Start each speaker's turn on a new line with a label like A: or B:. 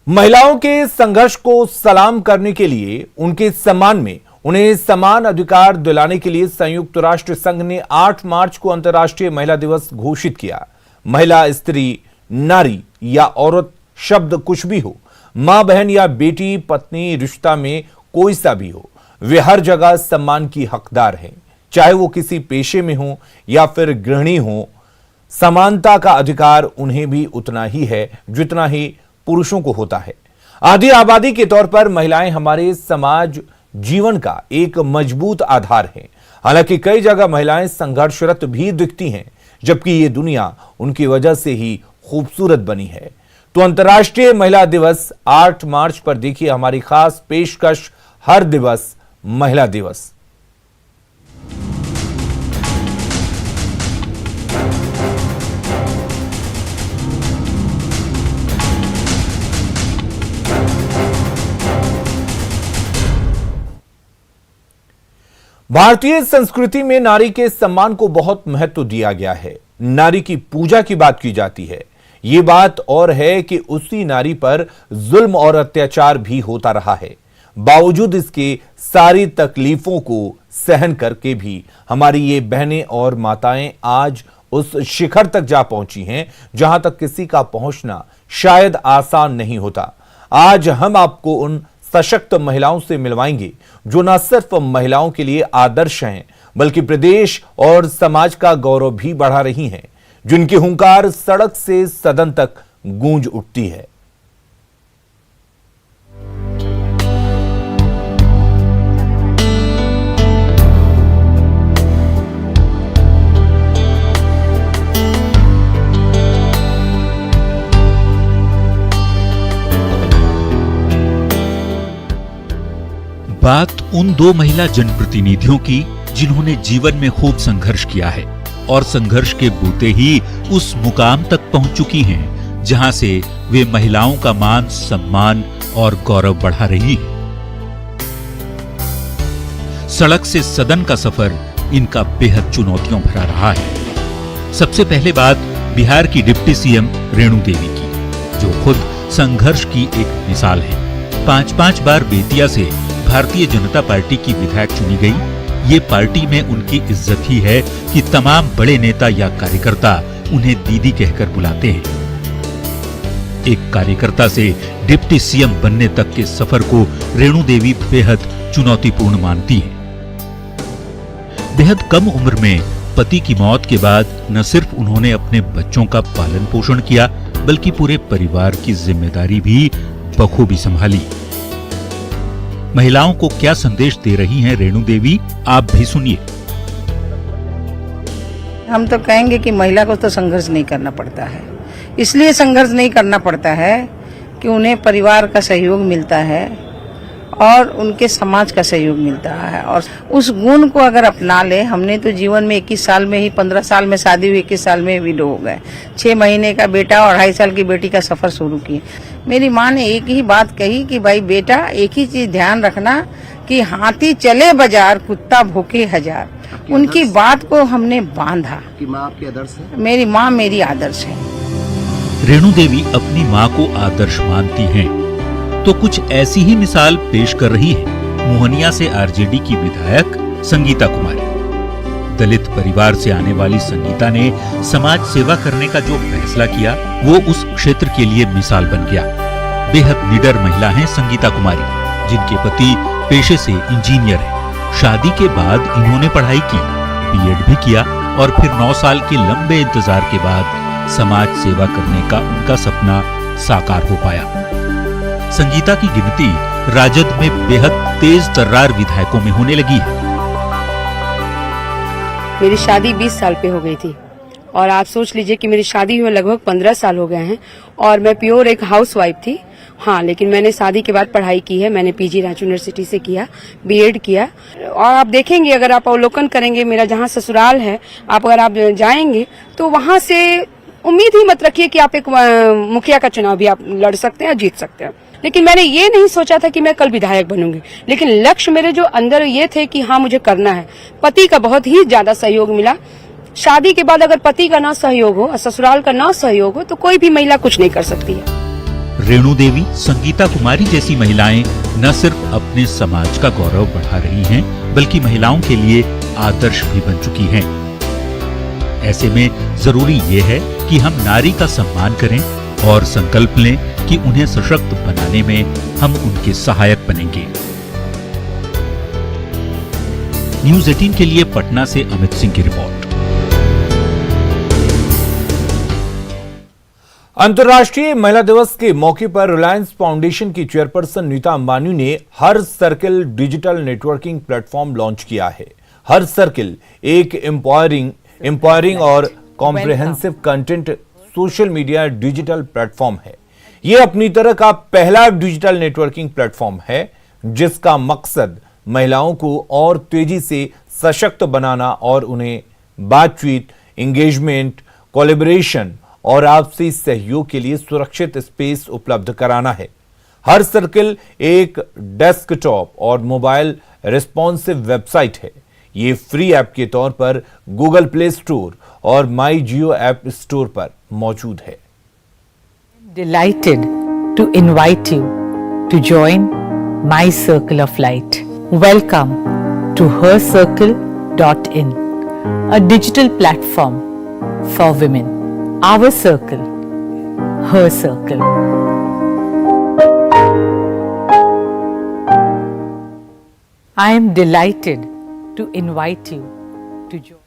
A: महिलाओं के संघर्ष को सलाम करने के लिए उनके सम्मान में उन्हें समान अधिकार दिलाने के लिए संयुक्त राष्ट्र संघ ने 8 मार्च को अंतर्राष्ट्रीय महिला दिवस घोषित किया। महिला, स्त्री, नारी या औरत शब्द कुछ भी हो, मां, बहन या बेटी, पत्नी, रिश्ता में कोई सा भी हो, वे हर जगह सम्मान की हकदार हैं, चाहे वो किसी पेशे में हो या फिर गृहिणी हो। समानता का अधिकार उन्हें भी उतना ही है जितना ही पुरुषों को होता है। आधी आबादी के तौर पर महिलाएं हमारे समाज जीवन का एक मजबूत आधार हैं। हालांकि कई जगह महिलाएं संघर्षरत भी दिखती हैं, जबकि ये दुनिया उनकी वजह से ही खूबसूरत बनी है। तो अंतर्राष्ट्रीय महिला दिवस 8 मार्च पर देखिए हमारी खास पेशकश, हर दिवस महिला दिवस। भारतीय संस्कृति में नारी के सम्मान को बहुत महत्व दिया गया है। नारी की पूजा की बात की जाती है। ये बात और है कि उसी नारी पर जुल्म और अत्याचार भी होता रहा है। बावजूद इसके सारी तकलीफों को सहन करके भी हमारी ये बहनें और माताएं आज उस शिखर तक जा पहुंची हैं जहां तक किसी का पहुंचना शायद आसान नहीं होता। आज हम आपको उन सशक्त महिलाओं से मिलवाएंगे जो न सिर्फ महिलाओं के लिए आदर्श हैं, बल्कि प्रदेश और समाज का गौरव भी बढ़ा रही हैं, जिनकी हुंकार सड़क से सदन तक गूंज उठती है।
B: बात उन 2 महिला जनप्रतिनिधियों की जिन्होंने जीवन में खूब संघर्ष किया है और संघर्ष के बूते ही उस मुकाम तक पहुंच चुकी हैं जहां से वे महिलाओं का मान, सम्मान और गौरव बढ़ा रही हैं। सड़क से सदन का सफर इनका बेहद चुनौतियों भरा रहा है। सबसे पहले बात बिहार की डिप्टी सीएम रेणु देवी की, जो खुद संघर्ष की एक मिसाल है। 5-5 बार बेतिया से भारतीय जनता पार्टी की विधायक चुनी गई। ये पार्टी में उनकी इज्जत ही है कि तमाम बड़े नेता या कार्यकर्ता उन्हें दीदी कहकर बुलाते हैं। एक कार्यकर्ता से डिप्टी सीएम बनने तक के सफर को रेणु देवी बेहद चुनौतीपूर्ण मानती हैं। बेहद कम उम्र में पति की मौत के बाद न सिर्फ उन्होंने अपने बच्चों का पालन पोषण किया, बल्कि पूरे परिवार की जिम्मेदारी भी बखूबी संभाली। महिलाओं को क्या संदेश दे रही हैं रेणु देवी, आप भी सुनिए।
C: हम तो कहेंगे कि महिला को तो संघर्ष नहीं करना पड़ता है। इसलिए संघर्ष नहीं करना पड़ता है कि उन्हें परिवार का सहयोग मिलता है और उनके समाज का सहयोग मिलता है, और उस गुण को अगर अपना ले। हमने तो जीवन में 21 साल में ही, 15 साल में शादी हुई, 21 साल में विडो हो गए। 6 महीने का बेटा और 2.5 साल की बेटी का सफर शुरू किए। मेरी माँ ने एक ही बात कही कि भाई बेटा, एक ही चीज ध्यान रखना कि हाथी चले बाजार, कुत्ता भूखे हजार। उनकी बात को हमने बांधा।
D: कि माँ आपकी आदर्श है?
C: मेरी माँ मेरी आदर्श है।
B: रेणु देवी अपनी माँ को आदर्श मानती हैं, तो कुछ ऐसी ही मिसाल पेश कर रही है मोहनिया से आरजेडी की विधायक संगीता कुमारी। दलित परिवार से आने वाली संगीता ने समाज सेवा करने का जो फैसला किया, वो उस क्षेत्र के लिए मिसाल बन गया। बेहद निडर महिला हैं संगीता कुमारी, जिनके पति पेशे से इंजीनियर हैं। शादी के बाद इन्होंने पढ़ाई की, बीएड भी किया और फिर 9 साल के लंबे इंतजार के बाद समाज सेवा करने का उनका सपना साकार हो पाया। संगीता की गिनती राजद में बेहद तेज तर्रार विधायकों में होने लगी है।
E: मेरी शादी 20 साल पे हो गई थी और आप सोच लीजिए कि मेरी शादी हुए लगभग 15 साल हो गए हैं और मैं प्योर एक हाउसवाइफ थी। हाँ, लेकिन मैंने शादी के बाद पढ़ाई की है। मैंने पीजी रांची यूनिवर्सिटी से किया, बीएड किया। और आप देखेंगे, अगर आप अवलोकन करेंगे, मेरा जहाँ ससुराल है, अगर आप जाएंगे तो वहाँ से उम्मीद ही मत रखिए कि आप एक मुखिया का चुनाव भी आप लड़ सकते हैं, जीत सकते हैं। लेकिन मैंने ये नहीं सोचा था कि मैं कल विधायक बनूंगी, लेकिन लक्ष्य मेरे जो अंदर ये थे कि हाँ मुझे करना है। पति का बहुत ही ज्यादा सहयोग मिला। शादी के बाद अगर पति का ना सहयोग हो, ससुराल का ना सहयोग हो, तो कोई भी महिला कुछ नहीं कर सकती है।
B: रेणु देवी, संगीता कुमारी जैसी महिलाएं न सिर्फ अपने समाज का गौरव बढ़ा रही हैं, बल्कि महिलाओं के लिए आदर्श भी बन चुकी हैं। ऐसे में जरूरी ये है कि हम नारी का सम्मान करें और संकल्प लें कि उन्हें सशक्त बनाने में हम उनके सहायक बनेंगे। न्यूज़ 18 के लिए पटना से अमित सिंह की रिपोर्ट।
A: अंतर्राष्ट्रीय महिला दिवस के मौके पर रिलायंस फाउंडेशन की चेयरपर्सन नीता अंबानी ने her circle digital networking platform launch किया है। हर सर्किल एक एम्पावरिंग और comprehensive content social media digital platform है। यह अपनी तरह का पहला डिजिटल नेटवर्किंग प्लेटफॉर्म है जिसका मकसद महिलाओं को और तेजी से सशक्त बनाना और उन्हें बातचीत, एंगेजमेंट, कोलैबोरेशन और आपसी सहयोग के लिए सुरक्षित स्पेस उपलब्ध कराना है। हर सर्किल एक डेस्कटॉप और मोबाइल रिस्पॉन्सिव वेबसाइट है। ये फ्री ऐप के तौर पर गूगल प्ले स्टोर और माई जियो ऐप स्टोर पर मौजूद है।
D: Delighted to invite you to join My Circle of Light. Welcome to hercircle.in, a digital platform for women. Our circle, her circle. I am delighted to invite you to join.